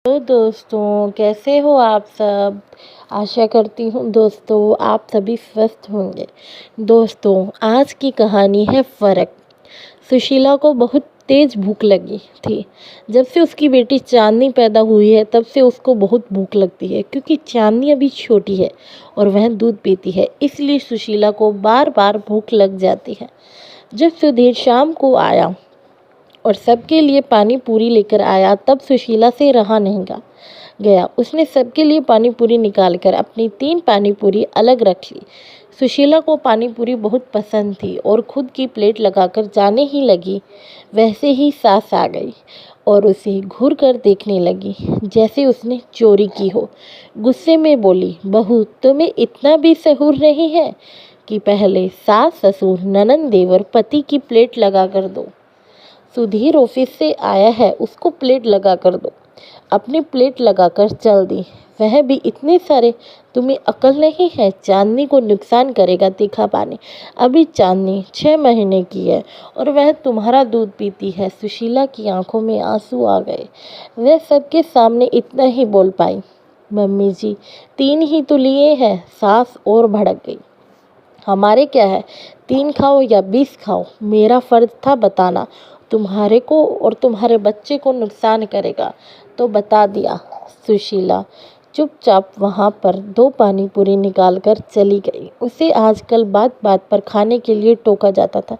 तो दोस्तों, कैसे हो आप सब। आशा करती हूँ दोस्तों आप सभी स्वस्थ होंगे। दोस्तों, आज की कहानी है फ़र्क। सुशीला को बहुत तेज़ भूख लगी थी। जब से उसकी बेटी चांदनी पैदा हुई है तब से उसको बहुत भूख लगती है, क्योंकि चांदनी अभी छोटी है और वह दूध पीती है, इसलिए सुशीला को बार बार भूख लग जाती है। जब सुधीर शाम को आया और सबके लिए पानी पूरी लेकर आया, तब सुशीला से रहा नहीं गया। उसने सबके लिए पानी पूरी निकालकर अपनी 3 पानी पूरी अलग रख ली। सुशीला को पानी पूरी बहुत पसंद थी और खुद की प्लेट लगाकर जाने ही लगी, वैसे ही सास आ गई और उसे घूर कर देखने लगी जैसे उसने चोरी की हो। गुस्से में बोली, बहू तुम्हें इतना भी सहूर नहीं है कि पहले सास ससुर ननंद देवर पति की प्लेट लगा कर दो। सुधीर ऑफिस से आया है, उसको प्लेट लगा कर दो। अपनी प्लेट लगाकर चल दी, वह भी इतने सारे। तुम्हें अकल नहीं है, चांदनी को नुकसान करेगा तीखा पानी। अभी चांदनी 6 महीने की है और वह तुम्हारा दूध पीती है। सुशीला की आंखों में आंसू आ गए। वह सबके सामने इतना ही बोल पाई, मम्मी जी 3 ही तो लिए हैं। सास और भड़क गई, हमारे क्या है, 3 खाओ या 20 खाओ, मेरा फर्ज था बताना। तुम्हारे को और तुम्हारे बच्चे को नुकसान करेगा तो बता दिया। सुशीला चुपचाप वहाँ पर 2 पानी पूरी निकाल कर चली गई। उसे आजकल बात बात पर खाने के लिए टोका जाता था।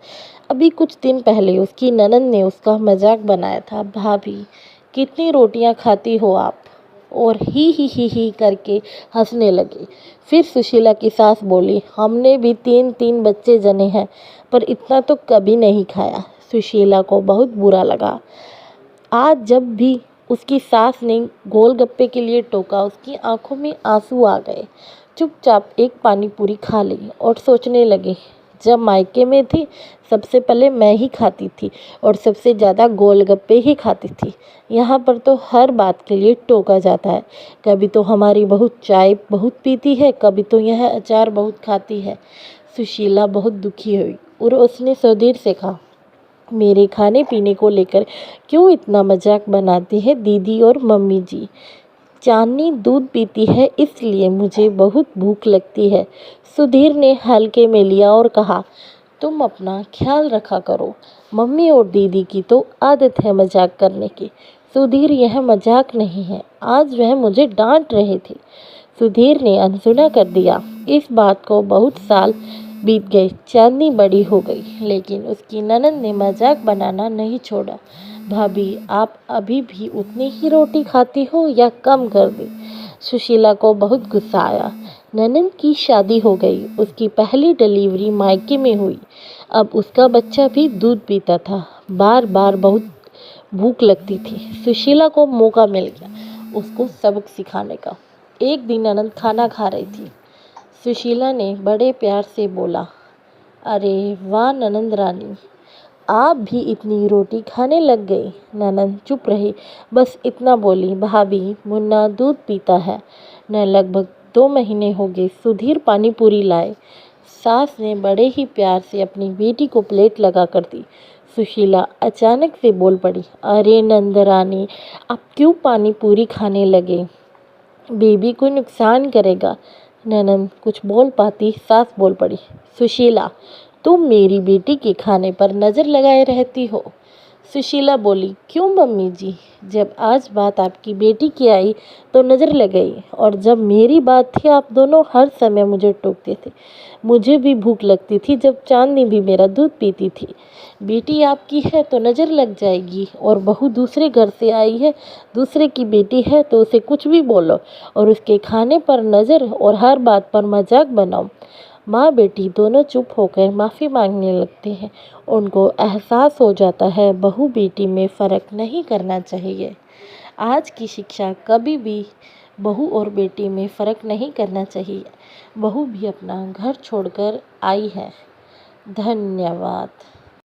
अभी कुछ दिन पहले उसकी ननंद ने उसका मजाक बनाया था, भाभी कितनी रोटियां खाती हो आप, और ही करके हंसने लगी। फिर सुशीला की सास बोली, हमने भी 3 बच्चे जने हैं, पर इतना तो कभी नहीं खाया। सुशीला को बहुत बुरा लगा। आज जब भी उसकी सास ने गोलगप्पे के लिए टोका, उसकी आंखों में आंसू आ गए। चुपचाप एक पानी पूरी खा ली और सोचने लगी, जब मायके में थी सबसे पहले मैं ही खाती थी और सबसे ज़्यादा गोलगप्पे ही खाती थी। यहाँ पर तो हर बात के लिए टोका जाता है। कभी तो हमारी बहू चाय बहुत पीती है, कभी तो यह अचार बहुत खाती है। सुशीला बहुत दुखी हुई और उसने सुधीर से कहा, मेरे खाने पीने को लेकर क्यों इतना मजाक बनाती है दीदी और मम्मी जी। चांदनी दूध पीती है इसलिए मुझे बहुत भूख लगती है। सुधीर ने हल्के में लिया और कहा, तुम अपना ख्याल रखा करो, मम्मी और दीदी की तो आदत है मजाक करने की। सुधीर, यह मजाक नहीं है, आज वह मुझे डांट रहे थे। सुधीर ने अनसुना कर दिया। इस बात को बहुत साल बीत गए। चांदनी बड़ी हो गई, लेकिन उसकी ननंद ने मजाक बनाना नहीं छोड़ा। भाभी आप अभी भी उतनी ही रोटी खाती हो या कम कर दी। सुशीला को बहुत गुस्सा आया। ननंद की शादी हो गई, उसकी पहली डिलीवरी मायके में हुई। अब उसका बच्चा भी दूध पीता था। बार बार बहुत भूख लगती थी। सुशीला को मौका मिल गया उसको सबक सिखाने का। एक दिन ननंद खाना खा रही थी। सुशीला ने बड़े प्यार से बोला, अरे वाह ननंद रानी, आप भी इतनी रोटी खाने लग गई। ननंद चुप रही, बस इतना बोली, भाभी मुन्ना दूध पीता है न। लगभग 2 महीने हो गए सुधीर पानी पूरी लाए। सास ने बड़े ही प्यार से अपनी बेटी को प्लेट लगा कर दी। सुशीला अचानक से बोल पड़ी, अरे नंदरानी, आप क्यों पानी पूरी खाने लगे, बेबी को नुकसान करेगा। ननंद कुछ बोल पाती, सास बोल पड़ी, सुशीला तुम मेरी बेटी के खाने पर नज़र लगाए रहती हो। सुशीला बोली, क्यों मम्मी जी, जब आज बात आपकी बेटी की आई तो नज़र लग गई, और जब मेरी बात थी आप दोनों हर समय मुझे टोकते थे। मुझे भी भूख लगती थी जब चांदनी भी मेरा दूध पीती थी। बेटी आपकी है तो नज़र लग जाएगी, और बहू दूसरे घर से आई है, दूसरे की बेटी है तो उसे कुछ भी बोलो और उसके खाने पर नज़र और हर बात पर मजाक बनाओ। माँ बेटी दोनों चुप होकर माफ़ी मांगने लगते हैं। उनको एहसास हो जाता है बहू बेटी में फ़र्क नहीं करना चाहिए। आज की शिक्षा कभी भी बहू और बेटी में फ़र्क नहीं करना चाहिए। बहू भी अपना घर छोड़कर आई है। धन्यवाद।